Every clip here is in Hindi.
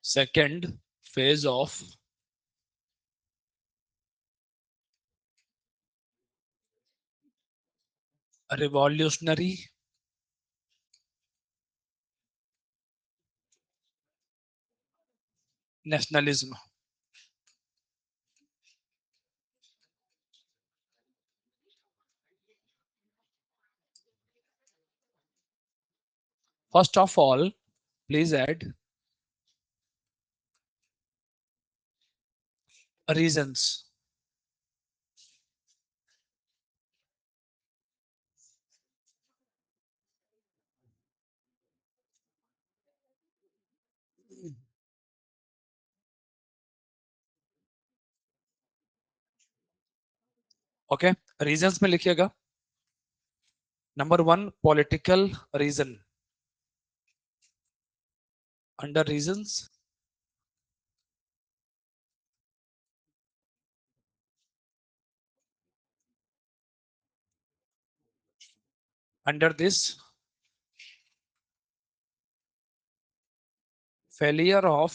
second phase of revolutionary nationalism. First of all, please add reasons. Okay, reasons में लिखिएगा. Number 1, political reason. Under reasons, under this, failure of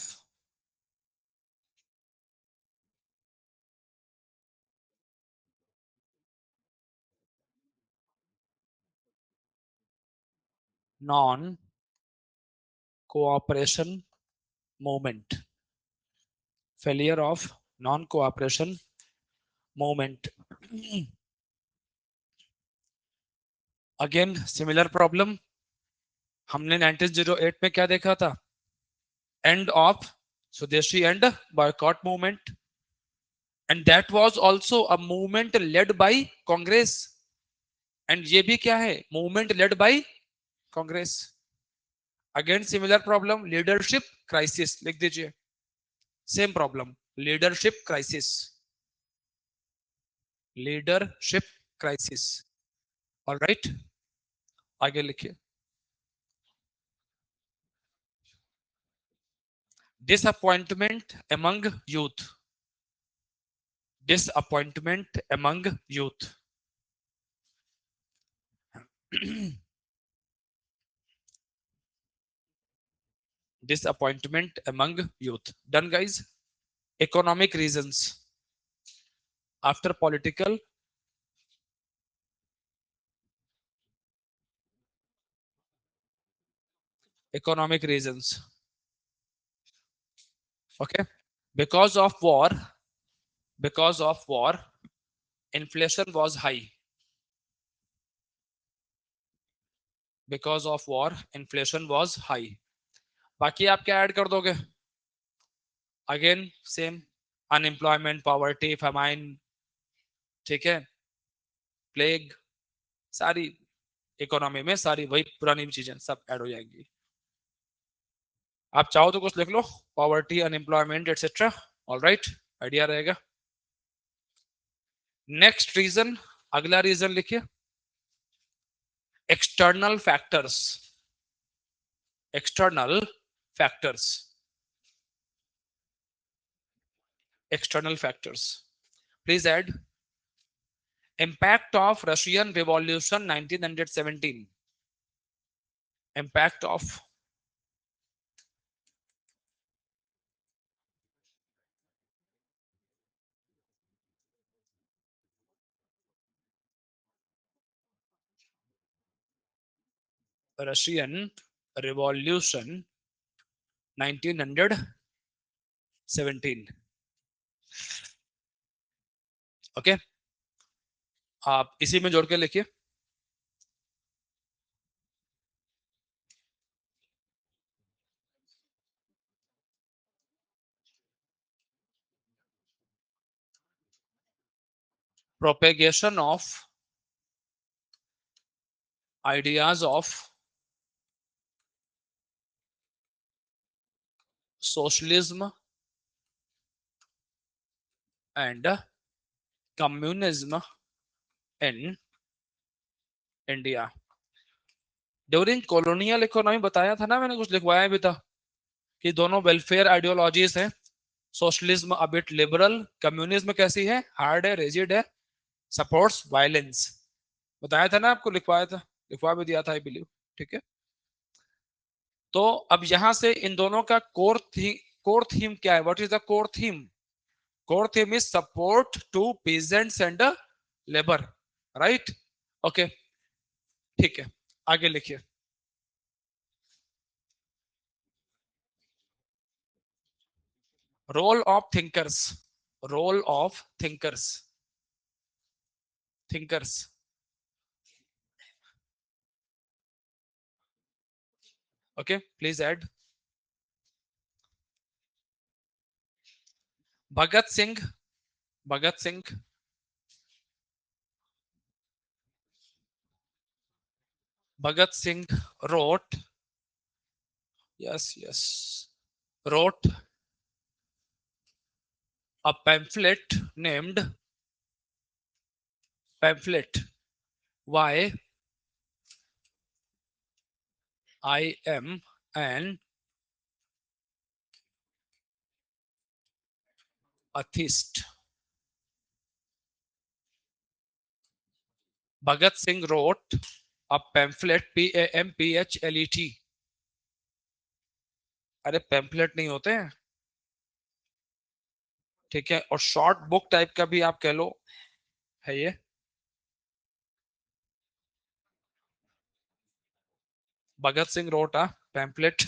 non cooperation movement. Failure of non cooperation movement. Again similar problem. हमने 1908 में क्या देखा था? एंड ऑफ स्वदेशी and boycott movement, and that was also a movement led by Congress. And ये भी क्या है? Movement led by Congress. Again similar problem, leadership crisis लिख दीजिए. Same problem, leadership crisis, leadership crisis. Alright, आगे लिखिए. disappointment among youth, disappointment among youth. disappointment among youth. Done, guys. Economic reasons after political. Economic reasons. Okay, because of war, because of war, inflation was high. Because of war, inflation was high. बाकी आप क्या ऐड कर दोगे? Again same, unemployment, poverty, famine, ठीक है, प्लेग, सारी इकोनॉमी में सारी वही पुरानी चीजें सब ऐड हो जाएंगी. आप चाहो तो कुछ लिख लो, poverty, unemployment etcetera. Alright, idea रहेगा. नेक्स्ट रीजन, अगला रीजन लिखिए, external factors. External factors, external factors. Please add impact of Russian Revolution 1917. Impact of Russian Revolution 1917. Okay, आप इसी में जोड़ के लिखिए. Propagation of ideas of socialism and communism in India. During colonial economy बताया था ना मैंने, कुछ लिखवाया भी था कि दोनों वेलफेयर आइडियोलॉजीज हैं. Socialism a bit liberal, communism कैसी है? हार्ड है, रिजिड है, सपोर्ट्स वायलेंस. बताया था ना आपको, लिखवाया था, लिखवा भी दिया था आई बिलीव. ठीक है, तो अब यहां से इन दोनों का कोर थी कोर थीम क्या है? What is the core theme? Core theme is support to peasants and labour, right? Okay, ठीक है, आगे लिखिए। Role of thinkers, role of thinkers, thinkers. Okay, please add. Bhagat Singh, Bhagat Singh, Bhagat Singh wrote, yes, yes, wrote a pamphlet named pamphlet why I am an atheist. Bhagat Singh wrote a pamphlet, P-A-M-P-H-L-E-T। अरे पैम्फलेट नहीं होते हैं, ठीक है, और शॉर्ट बुक टाइप का भी आप कह लो है ये। Bhagat Singh wrote a pamphlet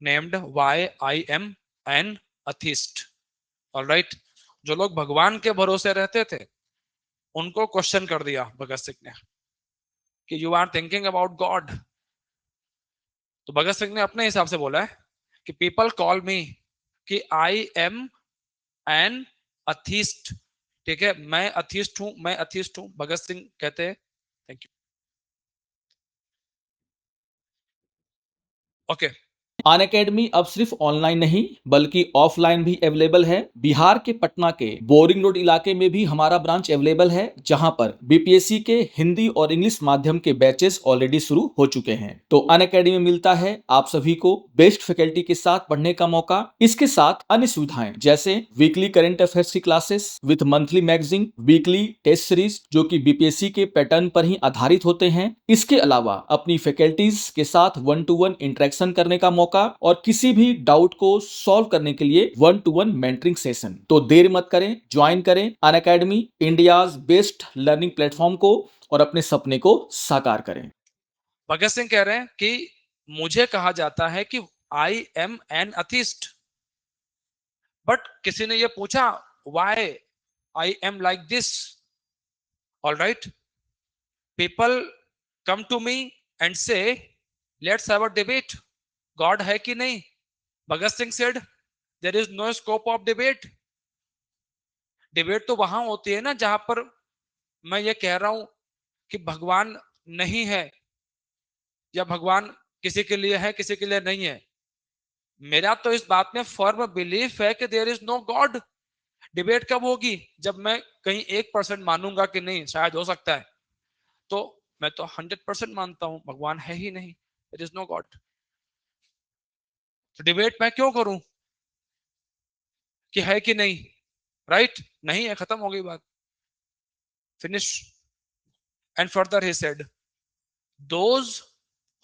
named why I am an atheist। ऑलराइट, जो लोग भगवान के भरोसे रहते थे उनको क्वेश्चन कर दिया भगत सिंह ने कि you are thinking about God. तो भगत सिंह ने अपने हिसाब से बोला है कि पीपल कॉल मी कि आई एम एन अथीस्ट। ठीक है, मैं अथीस्ट हूं, मैं अथीस्ट हूं, भगत सिंह कहते हैं। Thank you. Okay. Unacademy अब सिर्फ ऑनलाइन नहीं बल्कि ऑफलाइन भी अवेलेबल है। बिहार के पटना के बोरिंग रोड इलाके में भी हमारा ब्रांच अवेलेबल है, जहां पर बीपीएससी के हिंदी और इंग्लिश माध्यम के बैचेस ऑलरेडी शुरू हो चुके हैं। तो अन अकेडमी में मिलता है आप सभी को बेस्ट फैकल्टी के साथ पढ़ने का मौका। इसके साथ अन्य सुविधाएं जैसे वीकली करंट अफेयर्स की classes with monthly magazine, weekly test series जो कि बीपीएससी के पैटर्न पर ही आधारित होते हैं। इसके अलावा अपनी फैकल्टीज के साथ 1-to-1 इंटरेक्शन करने का मौका और किसी भी डाउट को सॉल्व करने के लिए 1-to-1 मेंटरिंग सेशन। तो देर मत करें, ज्वाइन करें Unacademy, India's best learning platform को, और अपने सपने को साकार करें। भगत सिंह कह रहे हैं कि मुझे कहा जाता है कि I am an atheist, but किसी ने ये पूछा why I am like this. All right, people come to me and say let's have a debate, god है कि नहीं? Bhagat Singh said there is no scope of debate. Debate तो वहां होती है ना जहां पर मैं ये कह रहा हूं कि भगवान नहीं है, या भगवान किसी के लिए है किसी के लिए नहीं है। मेरा तो इस बात में फर्म बिलीफ है कि there is no God. Debate कब होगी? जब मैं कहीं 1% मानूंगा कि नहीं शायद हो सकता है, तो मैं तो 100% मानता हूं भगवान है ही नहीं, देयर इज नो गॉड। तो डिबेट मैं क्यों करूं कि है कि नहीं? राइट, नहीं है, खत्म हो गई बात, finish. And further he said those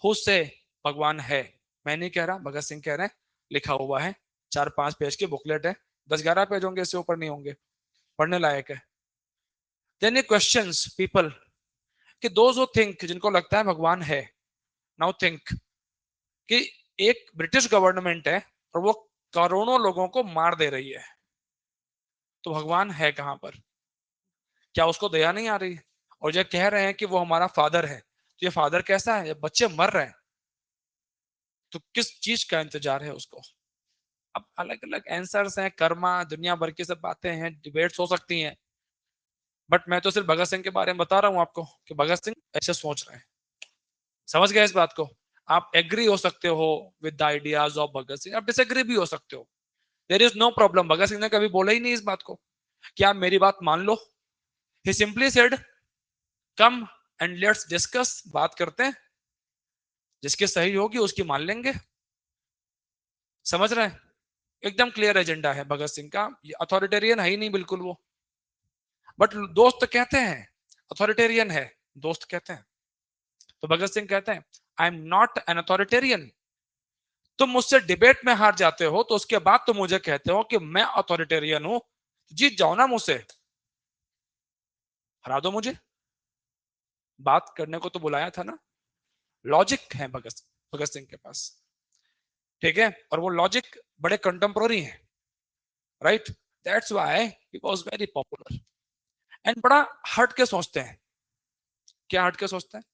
who से भगवान है, मैं नहीं कह रहा, भगत सिंह कह रहे हैं, लिखा हुआ है, 4-5 पेज की बुकलेट है, 10-11 पेज होंगे, इससे ऊपर नहीं होंगे, पढ़ने लायक है। देन ही क्वेश्चंस पीपल कि दोज हु थिंक, जिनको लगता है भगवान है, नाउ थिंक कि एक ब्रिटिश गवर्नमेंट है और वो करोड़ों लोगों को मार दे रही है, तो भगवान है कहां पर? क्या उसको दया नहीं आ रही? और जो कह रहे हैं कि वो हमारा फादर है, तो ये फादर कैसा है? जब बच्चे मर रहे हैं तो किस चीज का इंतजार है उसको? अब अलग अलग आंसर्स हैं, कर्मा, दुनिया भर की सब बातें हैं, डिबेट्स हो सकती हैं, बट मैं तो सिर्फ भगत सिंह के बारे में बता रहा हूं आपको कि भगत सिंह ऐसे सोच रहे हैं। समझ गए इस बात को? आप एग्री हो सकते हो with the ideas of Bhagat Singh, आप डिसएग्री भी हो सकते हो, देयर इज नो प्रॉब्लम। भगत सिंह ने कभी बोला ही नहीं इस बात को कि आप मेरी बात मान लो। He simply said come and let's discuss, बात करते हैं, जिसकी सही होगी उसकी मान लेंगे। समझ रहे हैं? एकदम क्लियर एजेंडा है भगत सिंह का, अथॉरिटेरियन है ही नहीं बिल्कुल वो, बट दोस्त कहते हैं अथॉरिटेरियन है, दोस्त कहते हैं। तो भगत सिंह कहते हैं I am not an authoritarian, तुम मुझसे डिबेट में हार जाते हो तो उसके बाद तुम मुझे कहते हो कि मैं अथॉरिटेरियन हूं, जीत जाओ ना मुझसे, हरा दो मुझे, बात करने को तो बुलाया था ना। लॉजिक है भगत भगत सिंह के पास, ठीक है, और वो लॉजिक बड़े कंटेम्प्रोरी हैं, right, that's why he was very popular. And बड़ा हट के सोचते हैं, क्या हट के सोचते हैं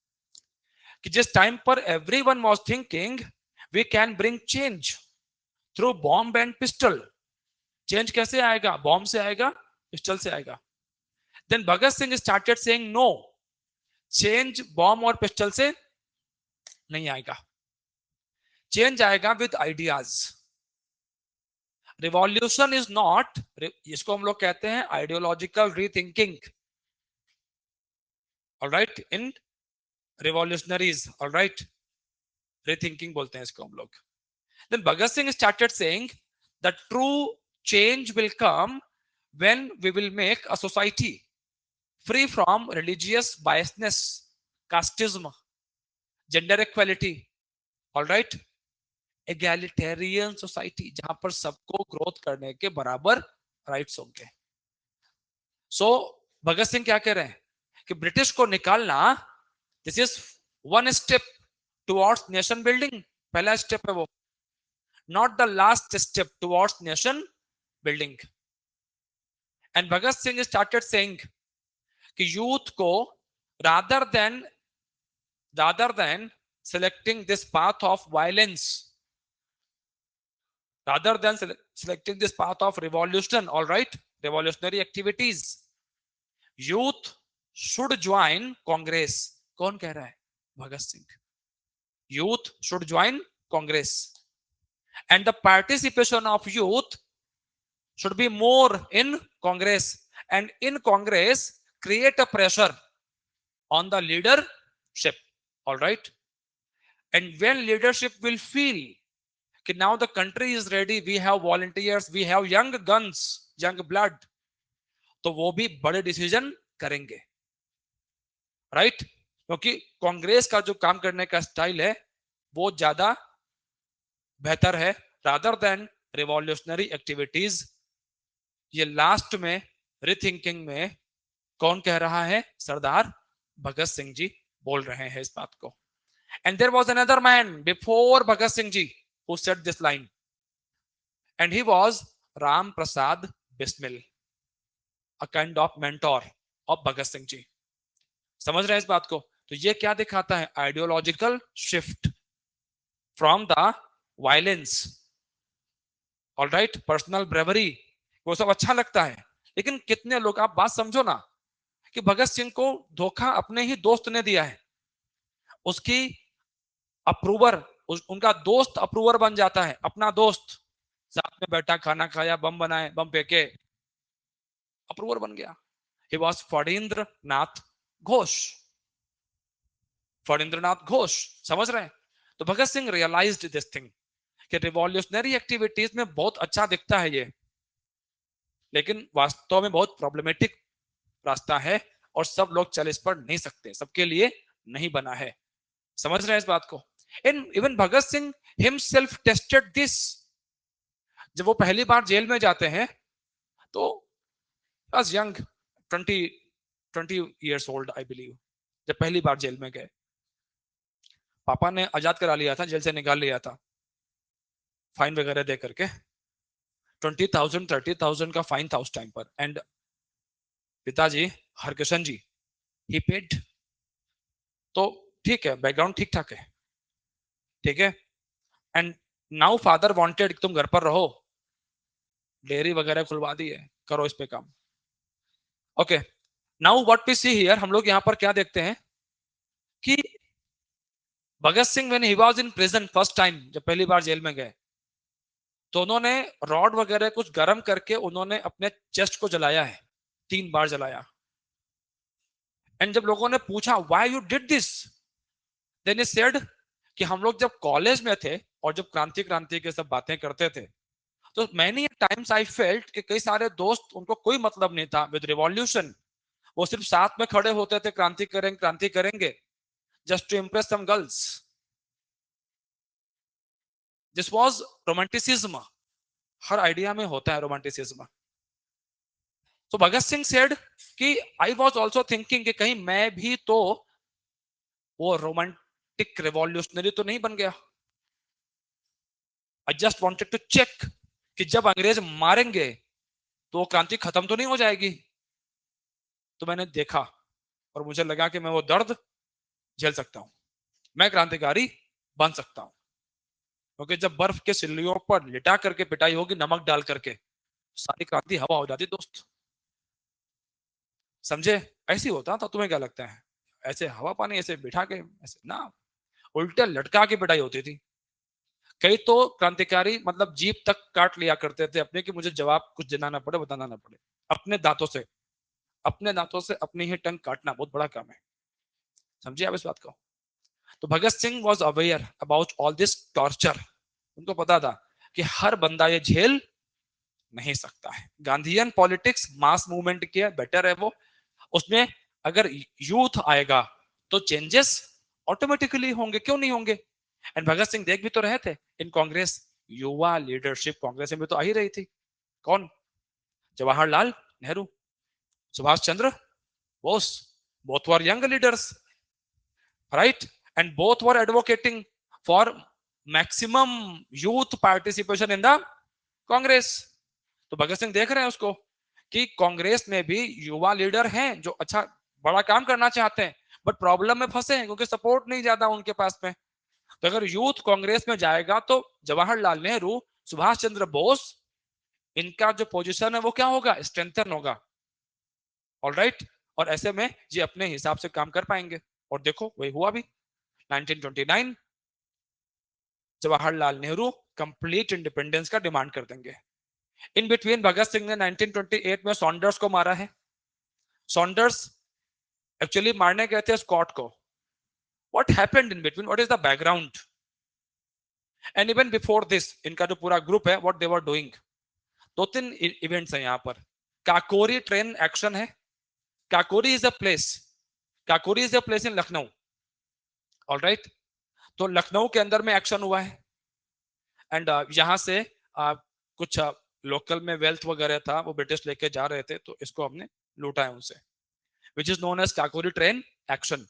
कि जिस टाइम पर everyone was thinking we can bring change through bomb and pistol, change कैसे आएगा, बॉम्ब से आएगा, पिस्टल से आएगा। Then Bhagat Singh started saying no, change bomb और पिस्टल से नहीं आएगा, चेंज आएगा with ideas. Revolution is not, इसको हम लोग कहते हैं ideological rethinking, alright, in revolutionaries, alright, rethinking बोलते हैं इसको हम लोग। Then Bhagat Singh started saying the true change will come when we will make a society free from religious biasness, casteism, gender equality, all right, egalitarian society, जहां पर सबको ग्रोथ करने के बराबर राइट्स होंगे। सो भगत सिंह क्या कह रहे हैं कि ब्रिटिश को निकालना, this is one step towards nation building, पहला स्टेप है वो, not the last step towards nation building. And Bhagat Singh started saying कि यूथ को rather than rather than selecting this path of violence, rather than selecting this path of revolution, all right, revolutionary activities, youth should join congress। कौन कह रहा है, Bhagat Singh. youth should join congress and the participation of youth should be more in congress, and in congress create a pressure on the leadership, all right, and when leadership will feel कि now the country is ready, we have volunteers, we have young guns, young blood, तो वो भी बड़े डिसीजन करेंगे, राइट, क्योंकि कांग्रेस का जो काम करने का स्टाइल है वो ज्यादा बेहतर है रादर देन रिवॉल्यूशनरी एक्टिविटीज। ये लास्ट में रिथिंकिंग में कौन कह रहा है, सरदार भगत सिंह जी बोल रहे हैं इस बात को। And there was another man before Bhagat Singh ji who said this line, and he was Ram Prasad Bismil, a kind of mentor of Bhagat Singh जी। समझ रहे हैं इस बात को, तो ये क्या दिखाता है, ideological shift from the violence, alright, personal bravery, वो सब अच्छा लगता है, लेकिन कितने लोग, आप बात समझो ना कि भगत सिंह को धोखा अपने ही दोस्त ने दिया है, उसकी अप्रूवर, उनका दोस्त अप्रूवर बन जाता है, अपना दोस्त, साथ में बैठा, खाना खाया, बम बनाए, बम फेंके, अप्रूवर बन गया। ही वॉज फणींद्र नाथ घोष, फणींद्र नाथ घोष, समझ रहे हैं। तो Bhagat Singh realised this thing कि रिवॉल्यूशनरी एक्टिविटीज में बहुत अच्छा दिखता है ये, लेकिन वास्तव में बहुत प्रॉब्लमेटिक रास्ता है और सब लोग चल इस पर नहीं सकते, सबके लिए नहीं बना है, समझ रहे हैं इस बात को। In even Bhagat Singh himself tested this, जब वो पहली बार जेल में जाते हैं तो was young, 20 years old I believe, जब पहली बार जेल में गए, पापा ने आजाद करा लिया था, जेल से निकाल लिया था फाइन वगैरह दे करके, 20,000 30,000 का फाइन था उस टाइम पर। एंड पिताजी हरकिशन जी ही पेड, तो ठीक है, बैकग्राउंड ठीक ठाक है, ठीक है। एंड नाउ फादर वांटेड तुम घर पर रहो, डेयरी वगैरह खुलवा दी है, करो इस पे काम। Okay, now what we see here, हम लोग यहाँ पर क्या देखते हैं कि Bhagat Singh when he was in prison first time, जब पहली बार जेल में गए, तो उन्होंने रॉड वगैरह कुछ गर्म करके उन्होंने अपने चेस्ट को जलाया है, 3 बार जलाया। एंड जब लोगों ने पूछा why you did this, then he said कि हम लोग जब कॉलेज में थे और जब क्रांति क्रांति के सब बातें करते थे, तो मैनी टाइम्स आई फेल्ट कि कई सारे दोस्त, उनको कोई मतलब नहीं था विद रिवॉल्यूशन, वो सिर्फ साथ में खड़े होते थे, क्रांति करेंगे just to impress some girls. This was romanticism, हर आइडिया में होता है रोमांटिसिज्म। तो भगत सिंह सेड कि आई वाज आल्सो थिंकिंग कि कहीं मैं भी तो वो रोमांटिक रिवॉल्यूशनरी तो नहीं बन गया। I just wanted to check कि जब अंग्रेज मारेंगे तो वो क्रांति खत्म तो नहीं हो जाएगी। तो मैंने देखा और मुझे लगा कि मैं वो दर्द झेल सकता हूं, मैं क्रांतिकारी बन सकता हूं। क्योंकि जब बर्फ के सिल्लियों पर लिटा करके पिटाई होगी नमक डाल करके, सारी क्रांति हवा हो जाती दोस्त। समझे? ऐसे ही होता था। तुम्हें क्या लगता है ऐसे हवा पानी ऐसे बिठा के? ऐसे ना, उल्टे लटका के पिटाई होती थी। कई तो क्रांतिकारी मतलब जीप तक काट लिया करते थे अपने, कि मुझे जवाब कुछ देना ना पड़े, बताना ना पड़े। अपने दांतों से, अपने दांतों से अपनी ही टंग काटना बहुत बड़ा काम है। समझिए आप इस बात को? तो Bhagat Singh was aware about all this torture. उनको पता था कि हर बंदा ये झेल नहीं सकता है। गांधीयन पॉलिटिक्स मास मूवमेंट की है, बेटर है वो। उसमें अगर यूथ आएगा तो चेंजेस ऑटोमेटिकली होंगे, क्यों नहीं होंगे? एंड भगत सिंह देख भी तो रहे थे इन कांग्रेस, युवा लीडरशिप कांग्रेस में तो आ ही रही थी। कौन? Jawaharlal Nehru, Subhash Chandra Bose, both were young leaders, right? And both were advocating for maximum youth participation in the Congress. तो भगत सिंह देख रहे हैं उसको कि कांग्रेस में भी युवा लीडर हैं जो अच्छा बड़ा काम करना चाहते हैं, बट प्रॉब्लम में फंसे हैं क्योंकि सपोर्ट नहीं ज्यादा उनके पास में। तो अगर यूथ कांग्रेस में जाएगा तो जवाहरलाल नेहरू, सुभाष चंद्र बोस, इनका जो पोजीशन है वो क्या होगा? स्ट्रेंथन होगा। All right. और ऐसे में ये अपने हिसाब से काम कर पाएंगे। और देखो वही हुआ भी। 1929 जवाहरलाल नेहरू कंप्लीट इंडिपेंडेंस का डिमांड कर देंगे। इन बिटवीन भगत सिंह ने 1928 में सॉन्डर्स को मारा है। सॉन्डर्स एक्चुअली मारने गए थे स्कॉट को। What happened in between, what is the background? And even before this इनका जो पूरा ग्रुप है, व्हाट दे वर डूइंग। दो तीन इवेंट्स हैं यहाँ पर। काकोरी ट्रेन एक्शन है। Kakori is a place, Kakori is a place in Lucknow. All right. तो लखनऊ के अंदर में एक्शन हुआ है। एंड यहाँ से कुछ लोकल में वेल्थ वगैरह था वो ब्रिटिश लेके जा रहे थे, तो इसको हमने लूटा है उनसे, which is known as Kakori train action.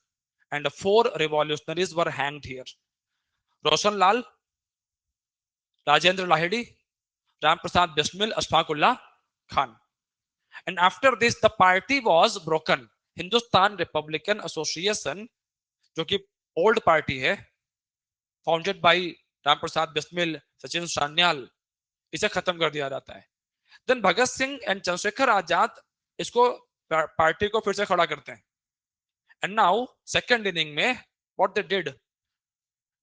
And 4 revolutionaries were hanged here. Roshan Lal, Rajendra Lahiri, Ram Prasad Bismil, Ashfaqullah Khan. And after this, the party was broken. Hindustan Republican Association, जो कि old party है, founded by Ram Prasad Bismil, Sachin Sanyal, इसे खत्म कर दिया जाता है। Then भगत सिंह एंड चंद्रशेखर आजाद इसको पार्टी को फिर से खड़ा करते हैं। And now second inning में what they did,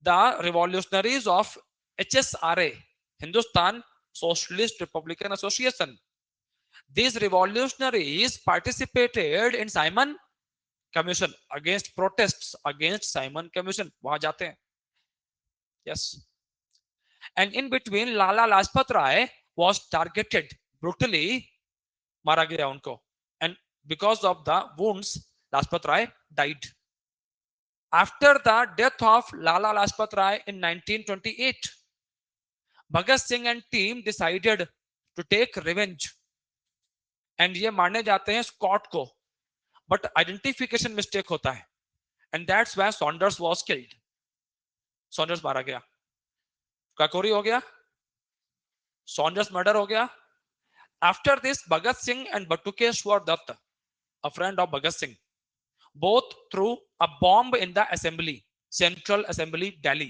the revolutionaries of HSRA, Hindustan Socialist Republican Association, these revolutionaries participated in Simon Commission against protests against Simon Commission। वहां जाते हैं। yes। and in between Lala Lajpat Rai was targeted brutally, मारा गया उनको। and because of the wounds Lajpat Rai died। After the death of Lala Lajpat Rai in 1928, Bhagat Singh and team decided to take revenge, and ये मारने जाते हैं स्कॉट को, but identification mistake होता है, and that's why Saunders was killed। Saunders मारा गया, काकोरी हो गया, Saunders murder हो गया। After this, Bhagat Singh and Batukeshwar Dutt, a friend of Bhagat Singh, both threw a bomb in the assembly, Central Assembly, Delhi।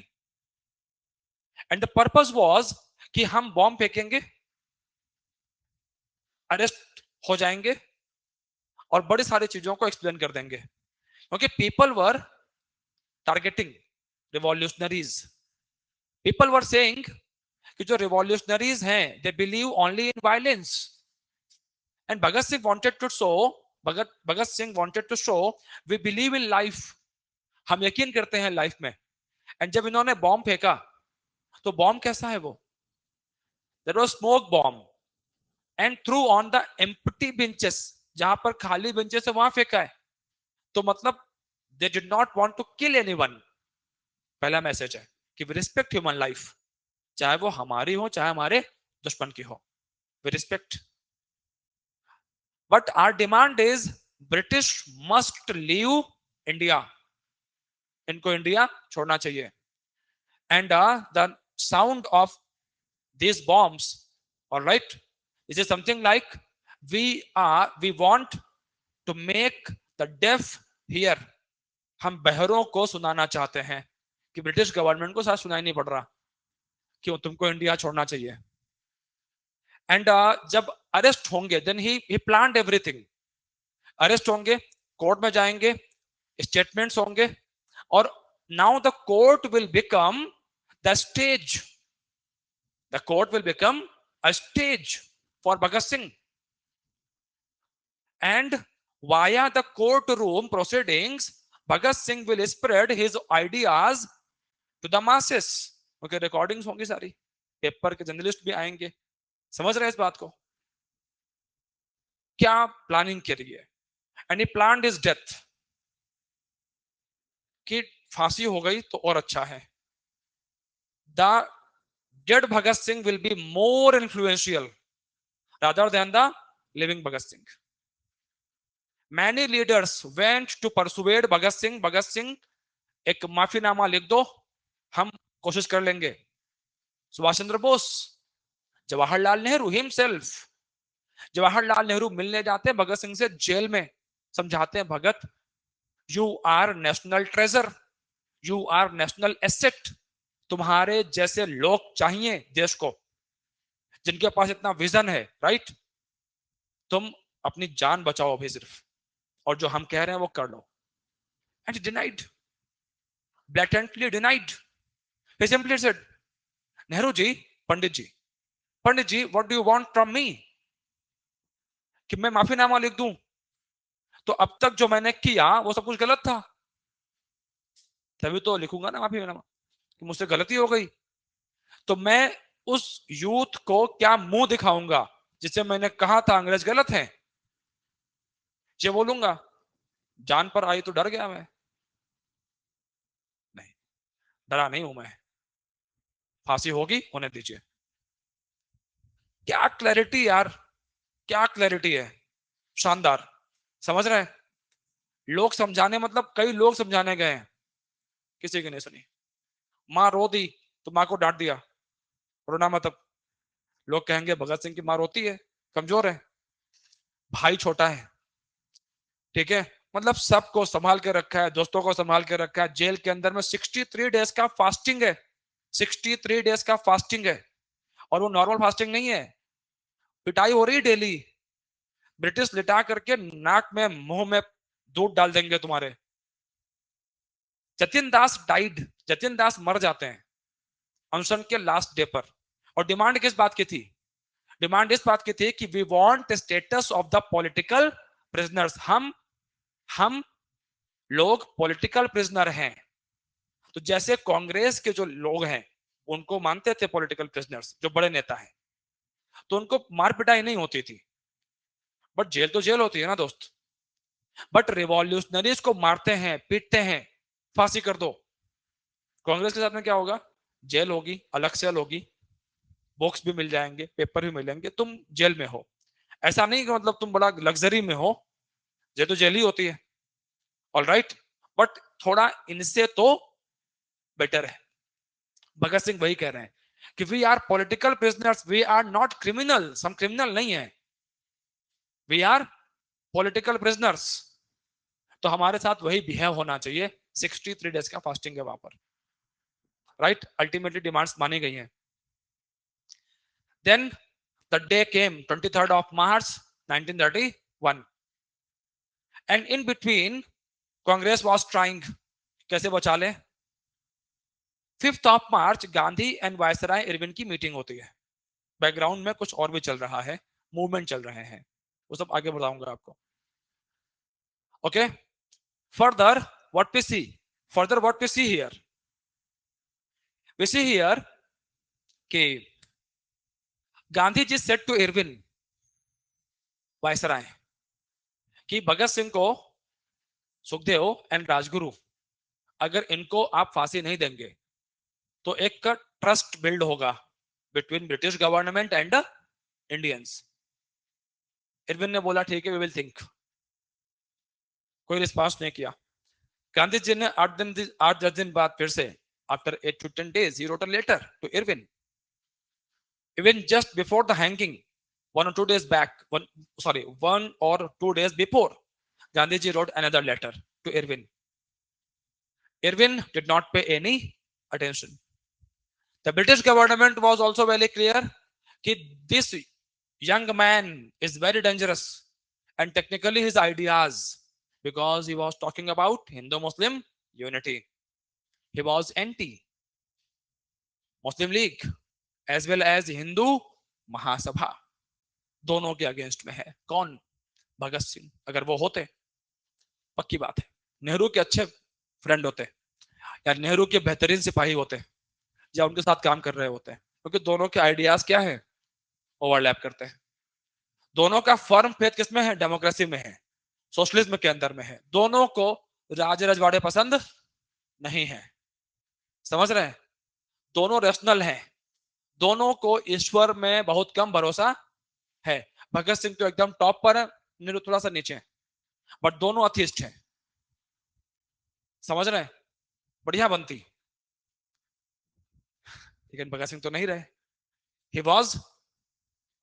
And the purpose was कि हम बॉम्ब फेंकेंगे, अरेस्ट हो जाएंगे और बड़ी सारी चीजों को एक्सप्लेन कर देंगे। क्योंकि people were targeting revolutionaries. People were saying कि जो रिवॉल्यूशनरीज हैं they believe only in violence. And Bhagat Singh wanted to show, Bhagat Singh wanted to show we believe in life, हम यकीन करते हैं लाइफ में। एंड जब इन्होंने बॉम्ब फेंका तो बॉम्ब कैसा है? वो there was smoke bomb and threw on the empty benches, जहां पर खाली बेंचेस है वहां फेंका है। तो मतलब they did not want to kill anyone. पहला मैसेज है कि वी रिस्पेक्ट ह्यूमन लाइफ। चाहे वो हमारी हो चाहे हमारे दुश्मन की हो, we respect. But our demand is British must leave India, इनको इंडिया छोड़ना चाहिए। And the sound of these bombs, all right, this is something like we want to make the deaf hear, हम बहरों को सुनाना चाहते हैं कि ब्रिटिश गवर्नमेंट को साथ सुनाई नहीं पड़ रहा, क्यों तुमको इंडिया छोड़ना चाहिए। एंड जब अरेस्ट होंगे then he planned everything, arrest होंगे, कोर्ट में जाएंगे, स्टेटमेंट्स होंगे, और now the court will become the stage, the court will become a stage for Bhagat Singh, and via the courtroom proceedings Bhagat Singh will spread his ideas to the masses। okay, recordings होंगी सारी, पेपर के जर्नलिस्ट भी आएंगे, समझ रहे हैं इस बात को, क्या प्लानिंग करी है। And he planned his death, कि फांसी हो गई तो और अच्छा है। the dead Bhagat Singh will be more influential rather than the living Bhagat Singh। Many leaders went to persuade Bhagat Singh, Bhagat Singh एक माफीनामा लिख दो, हम कोशिश कर लेंगे। सुभाष चंद्र बोस, जवाहरलाल नेहरू हिमसेल्फ, जवाहरलाल नेहरू मिलने जाते हैं भगत सिंह से जेल में, समझाते हैं Bhagat you are national treasure, you are national asset, तुम्हारे जैसे लोग चाहिए देश को, जिनके पास इतना विजन है, राइट, तुम अपनी जान बचाओ अभी सिर्फ, और जो हम कह रहे हैं वो कर लो। And denied, blatantly denied, he simply said Nehru ji, Pandit ji, Pandit ji, what do you want from me, कि मैं माफीनामा लिख दूं, तो अब तक जो मैंने किया वो सब कुछ गलत था, तभी तो लिखूंगा ना माफीनामा कि मुझसे गलती हो गई। तो मैं उस यूथ को क्या मुंह दिखाऊंगा जिससे मैंने कहा था अंग्रेज गलत है, ये बोलूंगा, जान पर आई तो डर गया मैं, नहीं डरा नहीं हूं मैं, फांसी होगी होने दीजिए। क्या क्लैरिटी यार, क्या क्लैरिटी है, शानदार, समझ रहे हैं। लोग समझाने, मतलब कई लोग समझाने गए हैं, किसी की नहीं सुनी, माँ रो दी तो माँ को डांट दिया, रोना मत अब, लोग कहेंगे भगत सिंह की माँ रोती है, कमजोर है, भाई छोटा है, ठीक है, मतलब सबको संभाल के रखा है, दोस्तों को संभाल के रखा है, जेल के अंदर में 63 डेज का फास्टिंग है, 63 डेज का फास्टिंग है, और वो नॉर्मल फास्टिंग नहीं है, पिटाई हो रही है डेली, ब्रिटिश लिटा करके नाक में मुंह में दूध डाल देंगे तुम्हारे। जतिन दास डाइड, जतिन दास मर जाते हैं अनशन के लास्ट डे पर, और डिमांड किस बात की थी, डिमांड इस बात की थी कि we want status of the political prisoners, हम लोग पॉलिटिकल प्रिजनर हैं, तो जैसे कांग्रेस के जो लोग हैं उनको मानते थे पॉलिटिकल प्रिजनर्स, जो बड़े नेता हैं, तो उनको मार पिटाई नहीं होती थी, बट जेल तो जेल होती है ना दोस्त, बट रिवॉल्यूशनरीज को मारते हैं, पीटते हैं, फांसी कर दो। कांग्रेस के साथ में क्या होगा, जेल होगी, अलग सेल होगी, बॉक्स भी मिल जाएंगे, पेपर भी मिलेंगे, तुम जेल में हो, ऐसा नहीं कि मतलब तुम बड़ा लग्जरी में हो, ये तो जेल ही होती है, ऑल राइट, बट थोड़ा इनसे तो बेटर है। भगत सिंह वही कह रहे हैं कि we are political prisoners, we are not criminals, हम क्रिमिनल नहीं है, वी आर पॉलिटिकल प्रिजनर्स, तो हमारे साथ वही बिहेव होना चाहिए। 63 डेज का फास्टिंग है वहां पर, राइट, अल्टीमेटली डिमांड्स मानी गई हैं। Then the day came 23rd of March 1931, and in between Congress was trying, कैसे बचा ले। 5th of March Gandhi and viceroy Irwin की मीटिंग होती है, बैकग्राउंड में कुछ और भी चल रहा है, मूवमेंट चल रहे हैं, वो सब आगे बताऊंगा आपको। Okay, further what we see, further what we see here, we see here कि Gandhi ji said to Irwin viceroy कि भगत सिंह को, सुखदेव एंड राजगुरु, अगर इनको आप फांसी नहीं देंगे तो एक ट्रस्ट बिल्ड होगा, between British government and the Indians. Irwin ने बोला ठीक है, we will think. कोई रिस्पांस नहीं किया. गांधी जी ने 8-10 दिन बाद फिर से, after 8 to 10 days, he wrote a letter to Irwin. Even just before the hanging, 1 or 2 days before, Gandhi ji wrote another letter to Irwin. Irwin did not pay any attention. The British government was also very clear that this young man is very dangerous, and technically his ideas, because he was talking about Hindu-Muslim unity. He was anti-Muslim League as well as Hindu Mahasabha. दोनों के अगेंस्ट में है. कौन? भगत सिंह. अगर वो होते, पक्की बात है, नेहरू के अच्छे फ्रेंड होते, या नेहरू के बेहतरीन सिपाही होते, या उनके साथ काम कर रहे होते, क्योंकि दोनों के आइडियाज क्या है, ओवरलैप करते हैं. दोनों का फर्म फेथ किसमें है? डेमोक्रेसी में है, सोशलिज्म के अंदर में है. दोनों को राज रजवाड़े पसंद नहीं है. समझ रहे हैं? दोनों रैशनल हैं. दोनों को ईश्वर में बहुत कम भरोसा है. भगत सिंह तो एकदम टॉप पर है, नेहरू थोड़ा सा नीचे है, बट दोनों अथिस्ट हैं. समझ रहे हैं? बढ़िया बनती, लेकिन भगत सिंह तो नहीं रहे. He was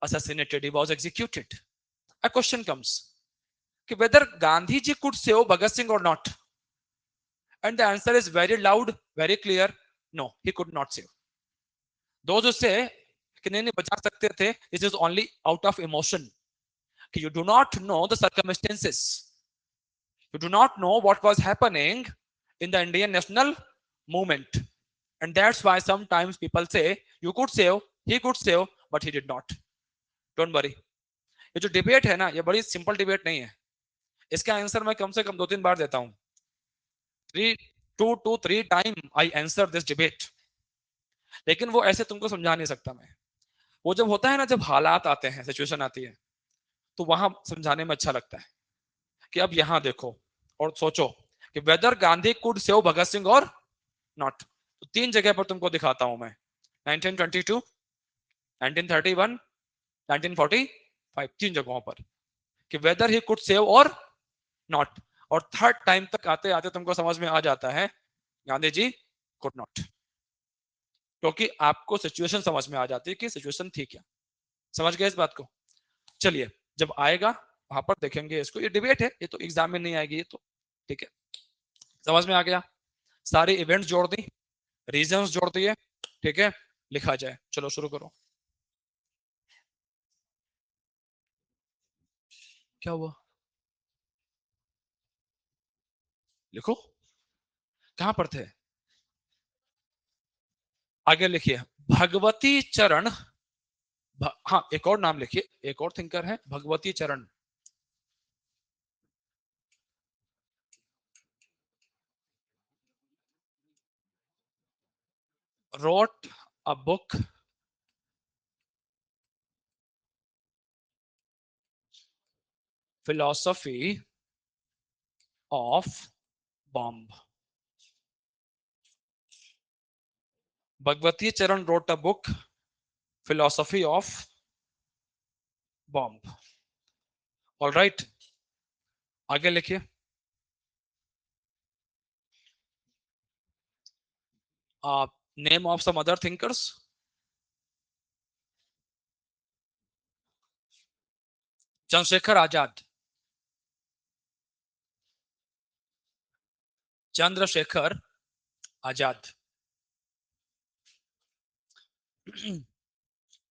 assassinated, he was executed. A question comes कि whether Gandhi ji could save Bhagat Singh or not, and the answer is very loud, very clear: no, he could not save. Those who say कि नहीं बचा सकते थे, this is only out of emotion, कि you do not know the circumstances, you do not know what was happening in the Indian national movement, and that's why sometimes people say you could save, he could save, but he did not. Don't worry. ये जो डिबेट है ना, ये बड़ी सिंपल डिबेट नहीं है. इसका आंसर मैं कम से कम 2-3 बार देता हूं. 2 to 3 time I answer this debate. लेकिन वो ऐसे तुमको समझा नहीं सकता मैं. वो जब होता है ना, जब हालात आते हैं, सिचुएशन आती है, तो वहां समझाने में अच्छा लगता है कि अब यहां देखो और सोचो कि weather Gandhi could save Bhagat Singh और नॉट. तो 3 जगह पर तुमको दिखाता हूं मैं, 1922, 1931, 1945, 3 जगहों पर, कि वेदर ही कुड सेव और नॉट. और थर्ड टाइम तक आते आते तुमको समझ में आ जाता है गांधी जी कुड नॉट, क्योंकि आपको सिचुएशन समझ में आ जाती है कि सिचुएशन थी क्या. समझ गए इस बात को? चलिए, जब आएगा वहां पर देखेंगे इसको. ये डिबेट है, ये तो एग्जाम में नहीं आएगी, ये तो ठीक है. समझ में आ गया? सारे इवेंट्स जोड़ दी, रीजंस जोड़ दिए, ठीक है. लिखा जाए. चलो शुरू करो. क्या हुआ? लिखो. कहां पर थे? आगे लिखिए. भगवती चरण. हाँ, एक और नाम लिखिए, एक और थिंकर है, भगवती चरण. wrote a book philosophy of bomb. Bhagwati Charan wrote a book philosophy of bomb. All right, आगे लिखिए. Name of some other thinkers. Chandrashekhar Azad. Chandrashekhar Azad.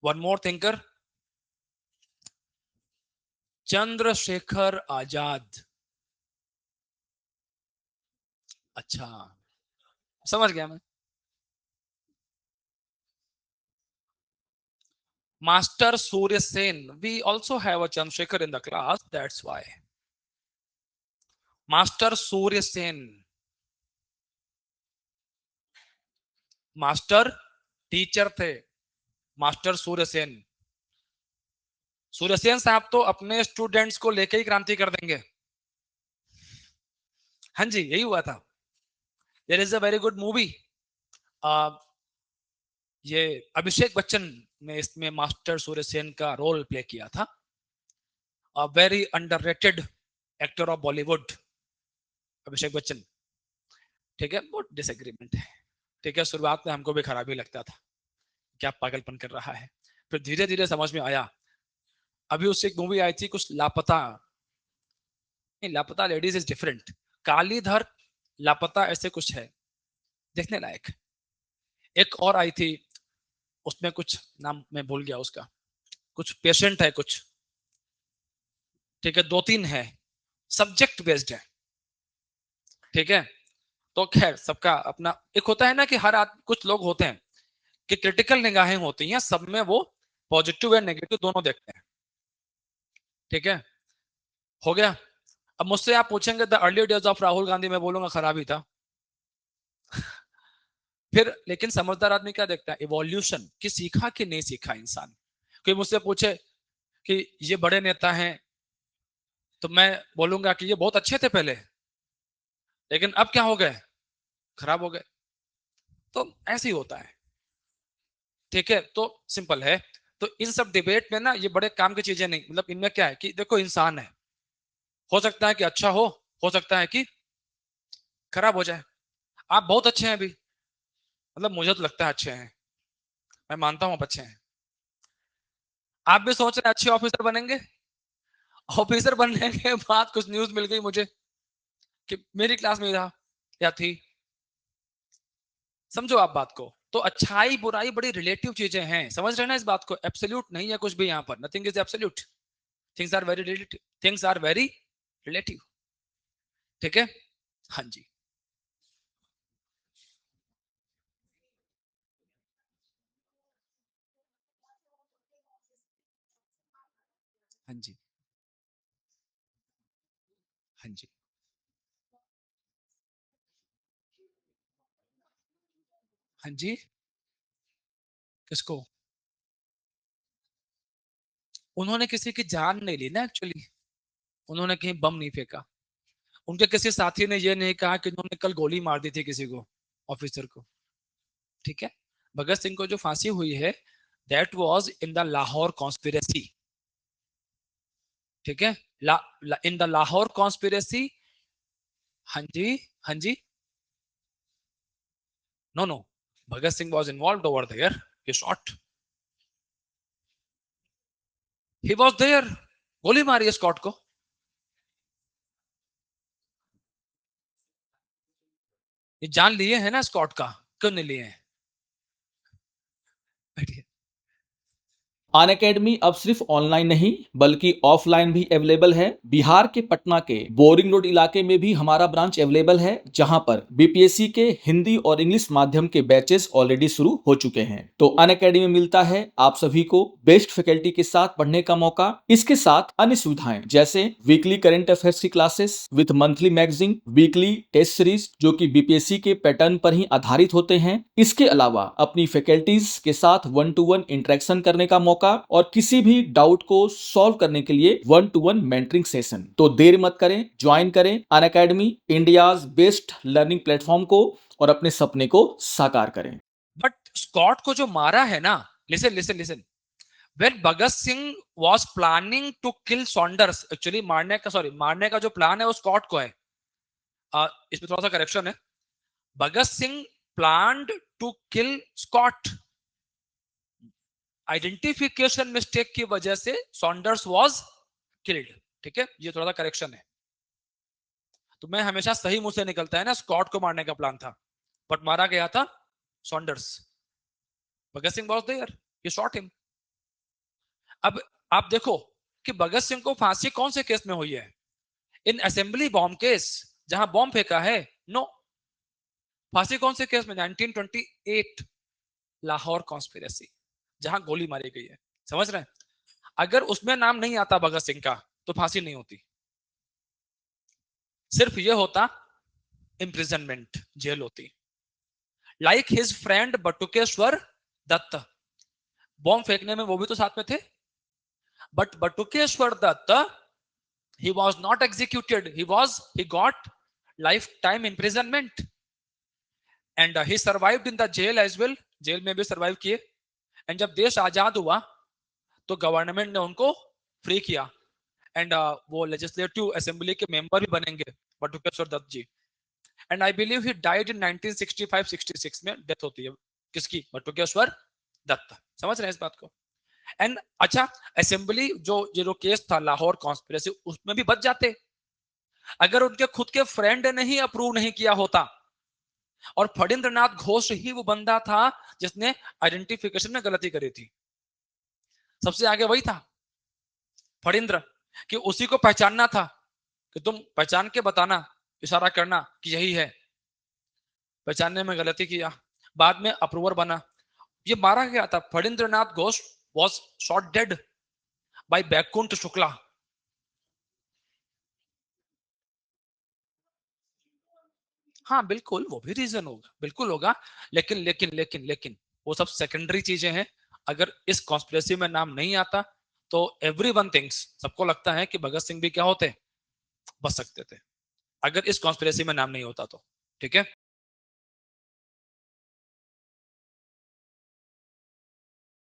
One more thinker. Chandrashekhar Azad. अच्छा, समझ गया मैं. Master Surya Sen. We also have a Chandrasekhar in the class. That's why. Master Surya Sen. Master teacher थे, मास्टर सूर्यसेन. सूर्यसेन साहब तो अपने स्टूडेंट्स को लेके ही क्रांति कर देंगे. हाँ जी, यही हुआ था. There is a very good movie, ये अभिषेक बच्चन ने इसमें मास्टर सूर्यसेन का रोल प्ले किया था। A very underrated actor of Bollywood, Abhishek Bachchan. ठीक है, बहुत डिसएग्रीमेंट है। ठीक है, शुरुआत में हमको भी खराब ही लगता था, क्या पागलपन कर रहा है। फिर धीरे धीरे समझ में आया। अभी उससे एक मूवी आई थी कुछ लापता, नहीं लापता लेडीज इज डिफरेंट, कालीधर लापता ऐसे कुछ है, देखने लायक। एक और आई थी, उसमें कुछ नाम मैं भूल गया उसका, कुछ पेशेंट है कुछ। ठीक है, दो तीन है, सब्जेक्ट बेस्ड है। ठीक है, तो खैर सबका अपना एक होता है ना कि हर कुछ लोग होते हैं कि क्रिटिकल निगाहें होती हैं, सब में वो पॉजिटिव एंड नेगेटिव दोनों देखते हैं। ठीक है, हो गया। अब मुझसे आप पूछेंगे the early days of Rahul Gandhi, मैं बोलूंगा खराब ही था। फिर लेकिन समझदार आदमी क्या देखता है, इवोल्यूशन कि सीखा कि नहीं सीखा इंसान। कोई मुझसे पूछे कि ये बड़े नेता हैं, तो मैं बोलूंगा कि ये बहुत अच्छे थे पहले, लेकिन अब क्या हो गए, खराब हो गए। तो ऐसे ही होता है। ठीक है, तो सिंपल है। तो इन सब डिबेट में ना ये बड़े काम की चीजें नहीं, मतलब इनमें क्या है कि देखो इंसान है, हो सकता है कि अच्छा हो सकता है कि खराब हो जाए। आप बहुत अच्छे हैं अभी, मतलब मुझे तो लगता है अच्छे हैं, मैं मानता हूं आप अच्छे हैं। आप भी सोच रहे हैं अच्छे ऑफिसर बनेंगे, ऑफिसर बनने के बाद कुछ न्यूज मिल गई मुझे कि मेरी क्लास में था या थी। समझो आप बात को, तो अच्छाई बुराई बड़ी रिलेटिव चीजें हैं, समझ रहे हैं ना इस बात को, एब्सोल्यूट नहीं है कुछ भी यहाँ पर, nothing is absolute, things are very relative, things are very relative. ठीक है, हाँ जी, हाँ जी, हाँ जी। हाँ जी, किसको? उन्होंने किसी की जान नहीं ली ना एक्चुअली, उन्होंने कहीं बम नहीं फेंका। उनके किसी साथी ने ये नहीं कहा कि उन्होंने कल गोली मार दी थी किसी को, ऑफिसर को। ठीक है, भगत सिंह को जो फांसी हुई है, that was in the Lahore conspiracy. ठीक है, इन द लाहौर कॉन्स्पिरेसी। हाँ जी, हाँ जी, no no, Bhagat Singh was involved over there, he shot, he was there, गोली मारी है स्कॉट को। ये जान लिए है ना स्कॉट का, क्यों नहीं लिए हैं? बैठिए। अन अकेडमी अब सिर्फ ऑनलाइन नहीं बल्कि ऑफलाइन भी अवेलेबल है। बिहार के पटना के बोरिंग रोड इलाके में भी हमारा ब्रांच अवेलेबल है, जहां पर बीपीएससी के हिंदी और इंग्लिश माध्यम के बैचेस ऑलरेडी शुरू हो चुके हैं। तो अन अकेडमी में मिलता है आप सभी को बेस्ट फैकल्टी के साथ पढ़ने का मौका। इसके साथ अन्य सुविधाएं जैसे वीकली करंट अफेयर्स की classes with monthly magazine, weekly test series जो कि बीपीएससी के पैटर्न पर ही आधारित होते हैं। इसके अलावा अपनी फैकल्टीज के साथ 1-to-1 इंटरेक्शन करने का मौका और किसी भी डाउट को सॉल्व करने के लिए 1-to-1 मेंटरिंग सेशन। तो देर मत करें, ज्वाइन करें Unacademy, India's best learning platform को, और अपने सपने को साकार करें। बट स्कॉट को जो मारा है ना, listen listen listen, when Bhagat Singh was planning to kill Saunders, actually मारने का जो प्लान है वो स्कॉट को है। इसमें थोड़ा सा करेक्शन है, Bhagat Singh planned to kill Scott, identification mistake की वजह से सॉन्डर्स वाज किल्ड। ठीक है, ये थोड़ा सा करेक्शन है। तो मैं हमेशा सही मुंह से निकलता है ना, स्कॉट को मारने का प्लान था, बट मारा गया था Saunders. Bhagat Singh was there, he shot him. अब आप देखो कि भगत सिंह को फांसी कौन से केस में हुई है, इन असेंबली बॉम्ब केस, जहां बॉम्ब फेंका है। नो, फांसी कौन से केस में, 1928 लाहौर कॉन्स्पिरेसी, जहां गोली मारी गई है। समझ रहे हैं, अगर उसमें नाम नहीं आता भगत सिंह का तो फांसी नहीं होती, सिर्फ ये होता इम्प्रिजनमेंट, जेल होती। Like his friend Batukeshwar Dutt, bomb फेंकने में वो भी तो साथ में थे, but Batukeshwar Dutt, he was not executed, he got lifetime imprisonment, and he survived in the jail as well, jail में भी सर्वाइव किए, एंड जब देश आजाद हुआ तो गवर्नमेंट ने उनको फ्री किया, एंड वो लेजिस्लेटिव असेंबली के मेंबर भी बनेंगे Batukeshwar Dutt ji. And I believe he died in 1965-66 में डेथ होती है किसकी, बटुकेश्वर दत्त। समझ रहे हैं इस बात को? एंड अच्छा, असेंबली जो केस था लाहौर कॉन्स्पिरेसी, उसमें भी बच जाते अगर उनके खुद के फ्रेंड ने ही अप्रूव नहीं किया होता। और फणींद्र नाथ घोष ही वो बंदा था जिसने आइडेंटिफिकेशन में गलती करी थी, सबसे आगे वही था फणींद्र, कि उसी को पहचानना था कि तुम पहचान के बताना, इशारा करना कि यही है। पहचानने में गलती किया, बाद में अप्रूवर बना। ये मारा गया था, Phanindra Nath Ghosh was shot dead by Baikunth Shukla. हाँ बिल्कुल, वो भी रीजन होगा, बिल्कुल होगा, लेकिन लेकिन लेकिन लेकिन वो सब सेकेंडरी चीजें हैं। अगर इस कॉन्स्पिरेसी में नाम नहीं आता तो एवरीवन थिंक्स, सबको लगता है कि भगत सिंह भी क्या होते, बच सकते थे, अगर इस कॉन्स्पिरेसी में नाम नहीं होता तो। ठीक है।